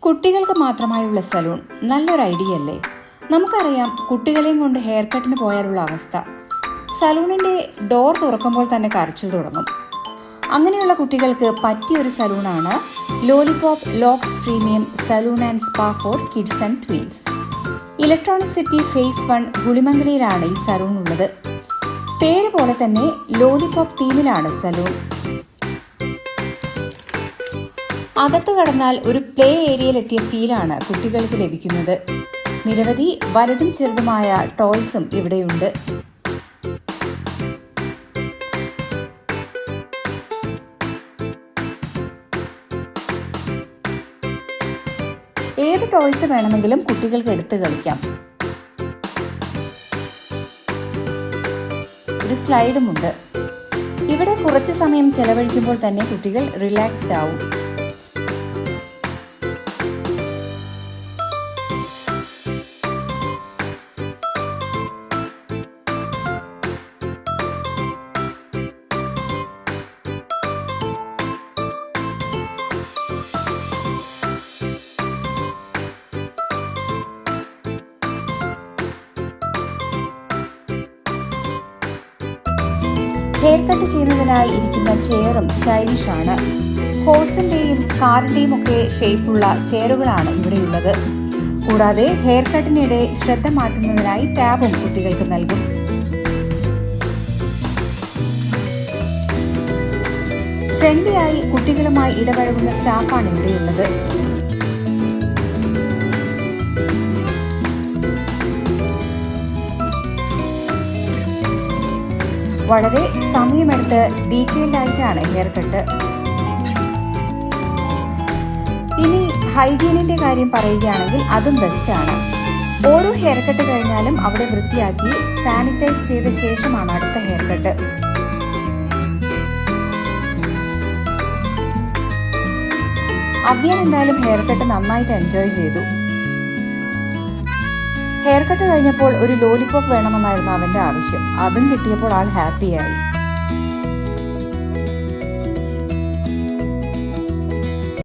കുട്ടികൾക്ക് മാത്രമായുള്ള സലൂൺ നല്ലൊരു ഐഡിയ അല്ലേ? നമുക്കറിയാം കുട്ടികളെയും കൊണ്ട് ഹെയർ കട്ടിന് പോയാലുള്ള അവസ്ഥ. സലൂണിന്റെ ഡോർ തുറക്കുമ്പോൾ തന്നെ കരച്ചിൽ തുടങ്ങും. അങ്ങനെയുള്ള കുട്ടികൾക്ക് പറ്റിയൊരു സലൂണാണ് lollipop locks premium salon and spa for kids and tweens. Electronic city phase 1 ഗുളിമംഗലയിലാണ് ഈ സലൂൺ ഉള്ളത്. പേര് പോലെ തന്നെ ലോലിപോപ്പ് തീമിലാണ് സലൂൺ. അകത്ത് കടന്നാൽ ഒരു പ്ലേ ഏരിയയിലെത്തിയ ഫീലാണ് കുട്ടികൾക്ക് ലഭിക്കുന്നത്. നിരവധി വലുതും ചെറുതുമായ ടോയ്സും ഇവിടെയുണ്ട്. ഏത് ടോയ്സ് വേണമെങ്കിലും കുട്ടികൾക്ക് എടുത്ത് കളിക്കാം. ഒരു സ്ലൈഡുമുണ്ട്. ഇവിടെ കുറച്ച് സമയം ചെലവഴിക്കുമ്പോൾ തന്നെ കുട്ടികൾ റിലാക്സ്ഡ് ആവും. ഹെയർ കട്ട് ചെയ്യുന്നതിനായി ഇരിക്കുന്ന ചെയറും സ്റ്റൈലിഷ് ആണ്. ഹോഴ്സിന്റെയും കാറിന്റെയും ഒക്കെ ഷേപ്പുള്ള ചെയറുകളാണ് ഇവിടെയുള്ളത്. കൂടാതെ ഹെയർ കട്ടിനിടെ ശ്രദ്ധ മാറ്റുന്നതിനായി ടാബും കുട്ടികൾക്ക് നൽകും. ഫ്രണ്ട്ലിയായി കുട്ടികളുമായി ഇടപഴകുന്ന സ്റ്റാഫാണ് ഇവിടെയുള്ളത്. വളരെ സമയമെടുത്ത് ഡീറ്റെയിൽഡ് ആയിട്ടാണ് ഹെയർ കട്ട്. ഇനി ഹൈജീനിന്റെ കാര്യം പറയുകയാണെങ്കിൽ അതും ബെസ്റ്റാണ്. ഓരോ ഹെയർ കട്ട് കഴിഞ്ഞാലും അവിടെ വൃത്തിയാക്കി സാനിറ്റൈസ് ചെയ്ത ശേഷമാണ് അടുത്ത ഹെയർ കട്ട്. അവ്യാൻ എന്തായാലും ഹെയർ കട്ട് നന്നായിട്ട് എൻജോയ് ചെയ്തു. ഹെയർ കട്ട് കഴിഞ്ഞപ്പോൾ ഒരു ലോലിപോപ്പ് വേണമെന്നായിരുന്നു അവന്റെ ആവശ്യം. അതും കിട്ടിയപ്പോൾ ആൾ ഹാപ്പിയായി.